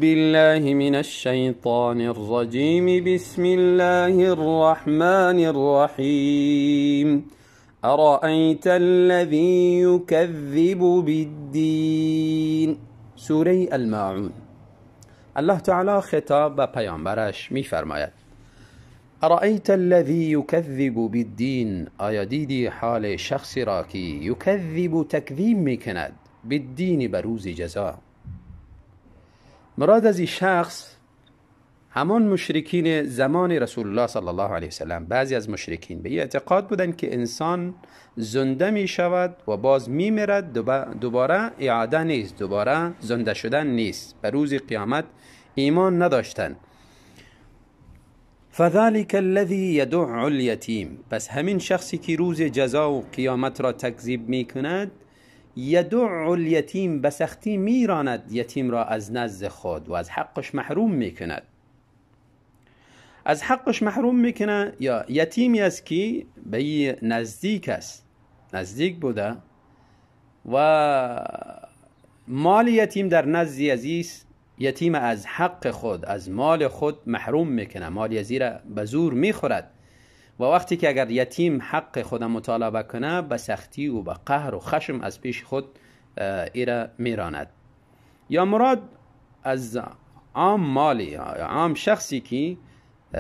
بالله من الشيطان الرجيم بسم الله الرحمن الرحيم أرأيت الذي يكذب بالدين. سوره الماعون. الله تعالی خطاب به پیامبرش میفرماید ارأیت الذی یکذب بالدین، آیا دیدی حال شخصی را که یکذب تکذیب میکند بالدین، به روز جزا. مراد از این شخص همان مشرکین زمان رسول الله صلی الله علیه وسلم. بعضی از مشرکین به این اعتقاد بودند که انسان زنده می شود و باز می میرد، دوباره اعاده نیست، دوباره زنده شدن نیست. به روز قیامت ایمان نداشتند. فذلك الذي يدع الیتیم، پس همین شخصی که روز جزا و قیامت را تکذیب می کند، یدع الیتیم، به سختی میراند یتیم را از نزد خود و از حقش محروم میکند. از حقش محروم میکنه یا یتیمی است که به نزدیک است، نزدیک بوده و مال یتیم در نزد عزیز، یتیم از حق خود، از مال خود محروم میکنه، مال یزی را به زور میخورد و وقتی که اگر یتیم حق خود مطالبه کنه، به سختی و به قهر و خشم از پیش خود ایره میراند. یا مراد از عام مالی یا عام شخصی که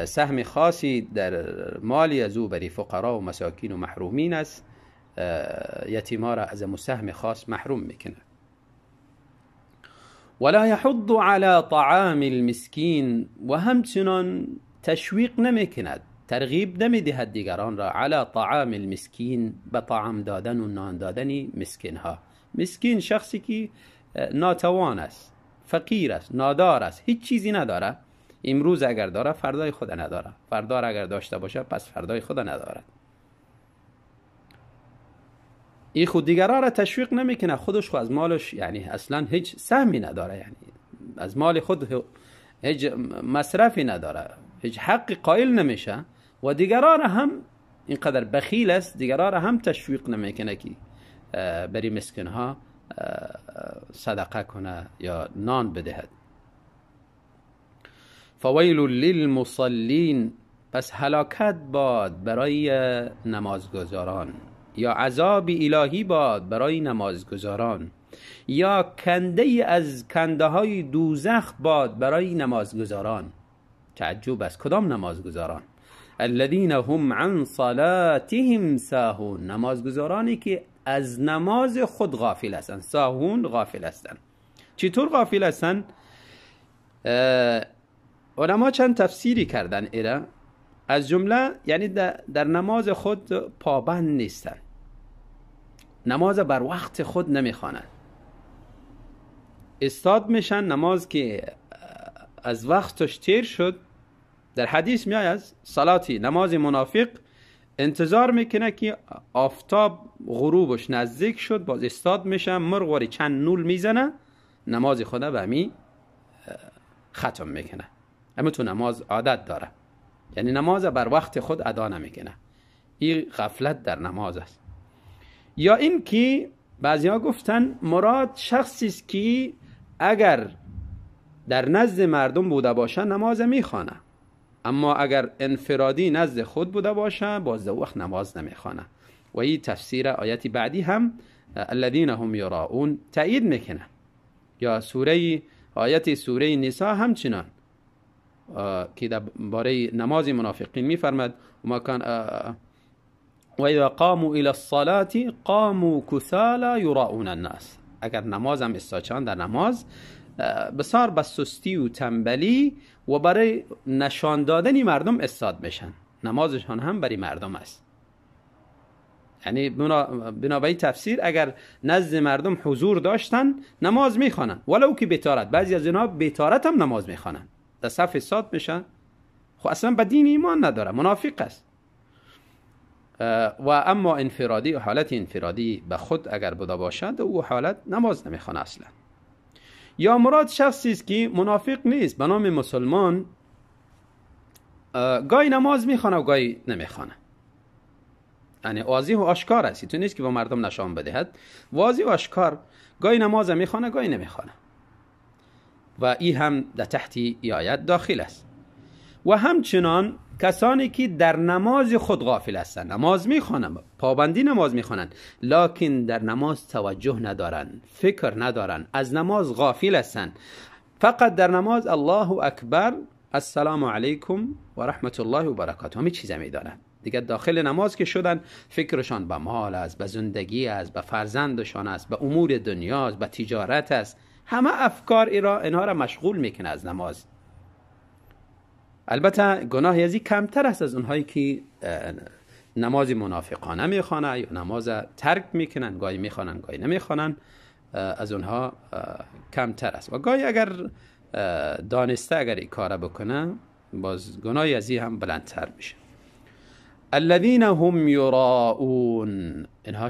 سهم خاصی در مالی از او برای فقرا و مساکین و محرومین است، یتیما را از سهم خاص محروم میکنه. ولا يحض على طعام المسكين، و همچنان تشویق نمیکند، ترغیب نمیدهد دیگران را علی طعام المسکین، به طعام دادن و نان دادن مسکین ها. مسکین شخصی که ناتوان است، فقیر است، نادار است، هیچ چیزی نداره. امروز اگر داره فردای خود نداره، فردا اگر داشته باشه پس فردای خود ندارد. این خود دیگران را تشویق نمیکنه، خودش خود از مالش یعنی اصلا هیچ سهمی نداره، یعنی از مال خود هیچ مصرفی نداره، هیچ حق قائل نمیشه و دیگران هم اینقدر بخیل است، دیگران هم تشویق نمیکنه که بری مسکین ها صدقه کنه یا نان بدهد. فویل للمصلین، پس هلاکت باد برای نمازگزاران، یا عذاب الهی باد برای نمازگزاران، یا کنده از کنده های دوزخ باد برای نمازگزاران. تعجب است، کدام نمازگزاران؟ الذين هم عن صلاتهم ساهون، نمازگزارانی که از نماز خود غافل هستند. ساهون، غافل هستند. چطور غافل هستند؟ علما چند تفسیری کردن ایره. از جمله یعنی در نماز خود پابند نیستند، نماز بر وقت خود نمیخوانند، استاد میشن نماز که از وقتش تیر شد. در حدیث میآید صلاتی، نماز منافق انتظار میکنه که آفتاب غروبش نزدیک شد، باز استاد میشه، مرغوری چند نول میزنه، نماز خدا به همی ختم میکنه. اما تو نماز عادت داره، یعنی نماز بر وقت خود ادا نمیکنه. این غفلت در نماز است. یا این که بعضیا گفتن مراد شخصی است که اگر در نزد مردم بوده باشه نماز میخوانه، اما اگر انفرادی نزد خود بوده باشه باز وقت نماز نمیخوانه. و این تفسیر آیت بعدی هم الذین هم یراؤون تایید میکنه. یا آیت سوره نساء همچنان که درباره نماز منافقین میفرماد ما کان و اذا قاموا الى الصلاه قاموا كسالى يراؤون الناس، اگر نماز هم استاچان در نماز بسیار به سستی و تنبلی و برای نشان دادن مردم استاد میشن. نمازشان هم برای مردم است. یعنی بنابرای تفسیر اگر نزد مردم حضور داشتن نماز میخوانن، ولو که بی‌طهارت. بعضی از اینها بی‌طهارت هم نماز میخوانن، در صف استاد میشن، خب اصلا به دین ایمان نداره، منافق است. و اما انفرادی و حالت انفرادی به خود اگر بوده باشد او حالت نماز نمیخوانه اصلا. یا مراد شخصی است که منافق نیست، به نام مسلمان، گاهی نماز میخوانه و گاهی نمیخوانه، یعنی واضح و آشکار است. تو نیست که با مردم نشان بدهد، واضح و آشکار گاهی نماز میخوانه گاهی نمیخوانه. و این هم در تحت این آیت داخل است. و همچنان کسانی که در نماز خود غافل هستند، نماز میخوانند، پابندی نماز میخوانند، لکن در نماز توجه ندارند، فکر ندارند، از نماز غافل هستند، فقط در نماز الله اکبر، السلام علیکم و رحمت الله و برکاته، همین چیزا میدانند. دیگه داخل نماز که شدن فکرشان به مال است، به زندگی است، به فرزندشان است، به امور دنیا است، به تجارت است، همه افکار اینها را مشغول میکنه از نماز. البته گناه ازی کمتر است از اونهایی که نماز منافقانه میخوانند یا نماز ترک میکنن، گاهی میخوانند گاهی نمیخوانند، از اونها کمتر است. و گاهی اگر دانسته اگر این کار بکنه باز گناه ازی هم بلندتر میشه. الذين هم یراؤون، اینها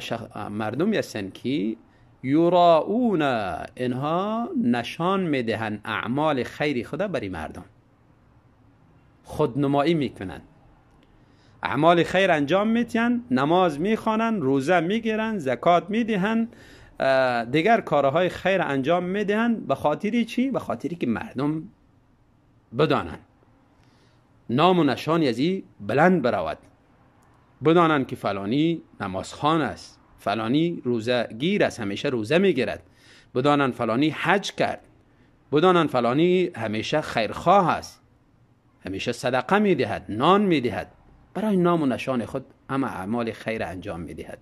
مردمی هستند که یراؤون، اینها نشان میدهن اعمال خیری خدا برای مردم، خودنمایی میکنن، اعمال خیر انجام میدن، نماز میخوانن، روزه میگیرن، زکات میدهن، دیگر کارهای خیر انجام میدهن. به خاطر چی؟ به خاطری که مردم بدانن، نام و نشانی ازی بلند برود، بدانن که فلانی نمازخوان است، فلانی روزه گیر است، همیشه روزه میگیرد، بدانن فلانی حج کرد، بدانن فلانی همیشه خیرخواه است، همیشه صدقه میدهد، نان میدهد، برای نام و نشان خود اما اعمال خیر انجام میدهد.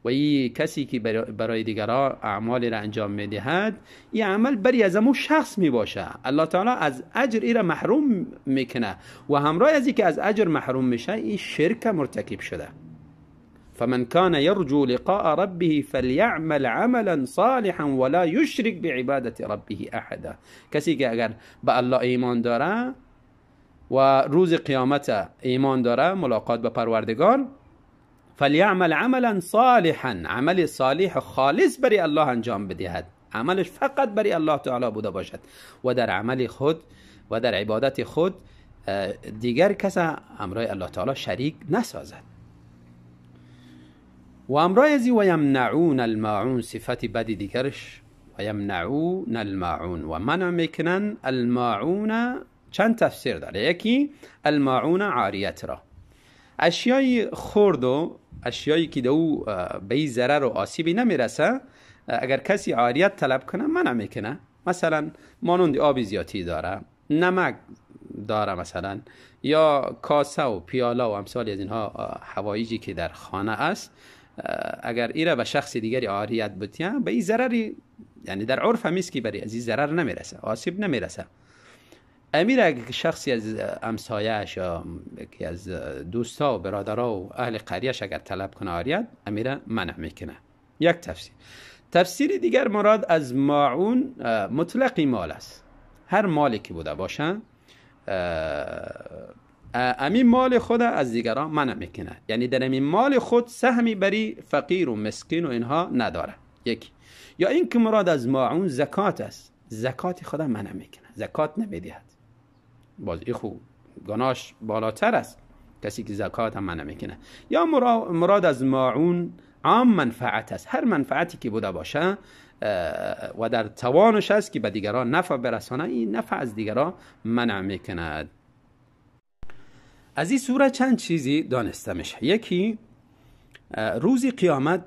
و این کسی که برای دیگران اعمال را انجام میدهد، این عمل بری از امو شخص میباشه، الله تعالی از اجر این را محروم میکنه و همراه از اینکه از اجر محروم میشه این شرک مرتکب شده. فمن كان يرجو لقاء ربه فليعمل عملا صالحا ولا يشرك بعبادة ربه احدا. کسی که اگر به الله ایمان داره و روز قیامت ایمان داره، ملاقات به پروردگار، فلیعمل عملا صالحا، عمل صالح خالص برای الله انجام بدهد، عملش فقط برای الله تعالی بوده باشد و در عمل خود و در عبادت خود دیگر کس همراه الله تعالی شریک نسازد. و امرای ازی و یمنعون الماعون، صفت بدی دیگرش و یمنعون الماعون، و منع میکنن الماعون. چند تفسیر داره. یکی الماعون عاریت را، اشیای خرد و اشیایی که دو به این ضرر و آسیبی نمیرسه، اگر کسی عاریت طلب کنه منع میکنه. مثلا مانند آب زیادی داره، نمک داره مثلا، یا کاسه و پیاله و امثال از اینها حوایجی که در خانه است، اگر ایره به شخص دیگری عاریت بتیه به این ضرری، یعنی در عرف همیست که برای از این ضرر نمیرسه، آسیب نمیرسه. امیر اگر شخصی از امسایش یا یکی از دوستا و برادرها و اهل قریهش اگر طلب کنه عاریت، امیر منع میکنه. یک تفسیر. تفسیر دیگر مراد از ماعون مطلقی مال است، هر مالی که بوده باشه امین مال خود از دیگران منع میکنه، یعنی در امین مال خود سهمی بری فقیر و مسکین و اینها نداره. یکی. یا این که مراد از ماعون زکات است، زکات خود منع میکنه، زکات نمیدهد، باز این خوب گناهش بالاتر است کسی که زکات هم منع میکنه. یا مراد از ماعون عام منفعت است، هر منفعتی که بوده باشه و در توانش است که به دیگران نفع برسانه، این نفع از دیگران منع میکند. از این سوره چند چیزی دانسته میشه. یکی، روزی قیامت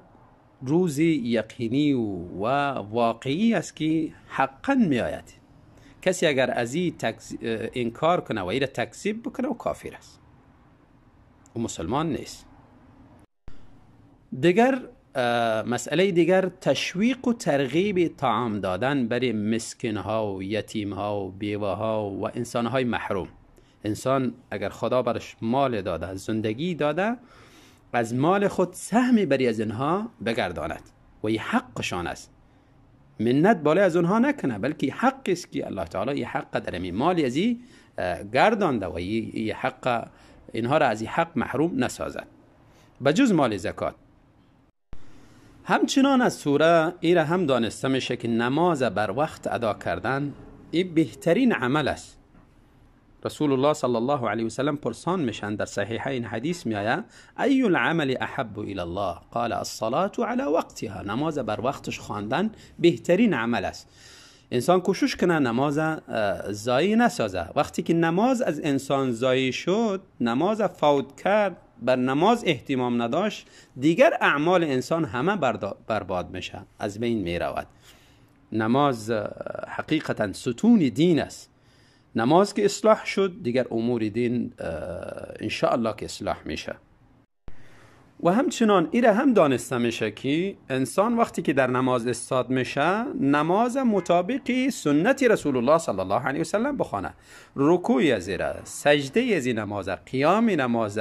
روزی یقینی و واقعی است که حقا می آید. کسی اگر از این انکار کنه و این تکذیب بکنه و کافر است و مسلمان نیست. دیگر مسئله دیگر، تشویق و ترغیب طعام دادن برای مسکین ها و یتیم ها و بیوه ها و انسان های محروم. انسان اگر خدا برش مال داده، زندگی داده، از مال خود سهمی بری از اینها بگرداند و این حقشان است. منت بالای از اونها نکنه، بلکه حق است که الله تعالی این حق در این مال ازی گردانده و این حق اینها را از این حق محروم نسازد بجز مال زکات. همچنان از سوره ایره هم دانسته میشه که نماز بر وقت ادا کردن این بهترین عمل است. رسول الله صلی الله علیه و سلم پرسان میشن، در صحیحین حدیث میآید ای العمل احب الی الله قال الصلاة علی وقتها، نماز بر وقتش خواندن بهترین عمل است. انسان کوشش کنه نماز ضایع نسازه. وقتی که نماز از انسان ضایع شد، نماز فوت کرد، بر نماز اهتمام نداشت، دیگر اعمال انسان همه برباد میشه، از بین میرود. نماز حقیقتا ستون دین است. نماز که اصلاح شد، دیگر امور دین انشاءالله که اصلاح میشه. و همچنان ایره هم دانسته میشه که انسان وقتی که در نماز استاد میشه، نماز مطابق سنت رسول الله صلی الله علیه وسلم بخونه. رکوع از سجده از نماز، قیام نماز،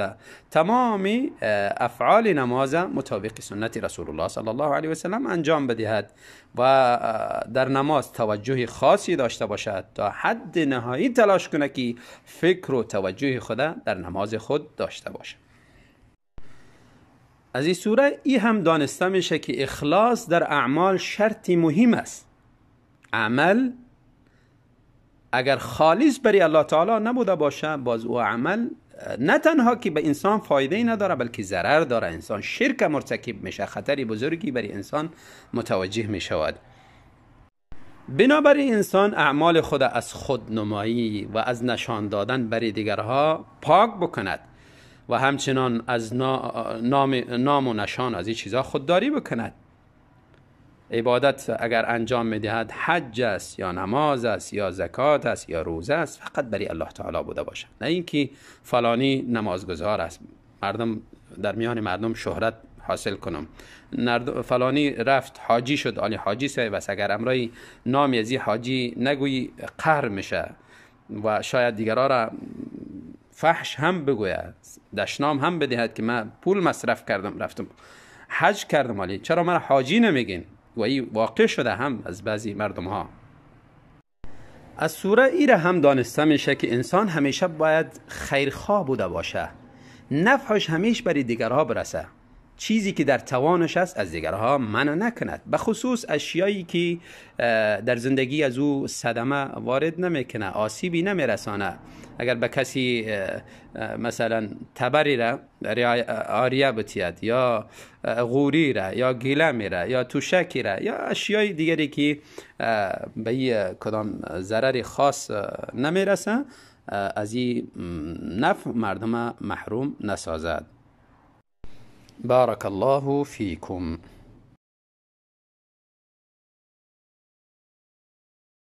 تمام افعال نماز مطابق سنت رسول الله صلی الله علیه وسلم انجام بدهد و در نماز توجه خاصی داشته باشد، تا حد نهایی تلاش کنه که فکر و توجه خود در نماز خود داشته باشد. از این سوره ای هم دانسته میشه که اخلاص در اعمال شرطی مهم است. عمل اگر خالص برای الله تعالی نبوده باشه، باز او عمل نه تنها که به انسان فایده نداره، بلکه ضرر داره. انسان شرک مرتکب میشه، خطری بزرگی برای انسان متوجه میشود. بنابراین انسان اعمال خود از خودنمایی و از نشان دادن برای دیگرها پاک بکند و همچنان از نام و نشان از این چیزا خودداری بکند. عبادت اگر انجام میدهد، حج است یا نماز است یا زکات است یا روزه است، فقط برای الله تعالی بوده باشد، نه اینکه فلانی نمازگزار است، در میان مردم شهرت حاصل کنم. فلانی رفت حاجی شد، علی حاجی صاحب است، اگر امرای نامی از این حاجی نگویی قهر میشه و شاید دیگرها را فحش هم بگوید، دشنام هم بدهد که من پول مصرف کردم، رفتم حج کردم، ولی چرا من حاجی نمیگین؟ و این واقع شده هم از بعضی مردم ها. از سوره ایره هم دانسته میشه که انسان همیشه باید خیرخواه بوده باشه، نفعش همیشه برای دیگرها برسه، چیزی که در توانش است از دیگرها منع نکند، به خصوص اشیایی که در زندگی از او صدمه وارد نمیکنه، آسیبی نمیرسانه. اگر به کسی مثلا تبری را آریه بتید یا غوری را یا گیله میره یا توشکی را یا اشیای دیگری که به کدام ضرر خاص نمیرسه، از این نفع مردم محروم نسازد. بارك الله فيكم.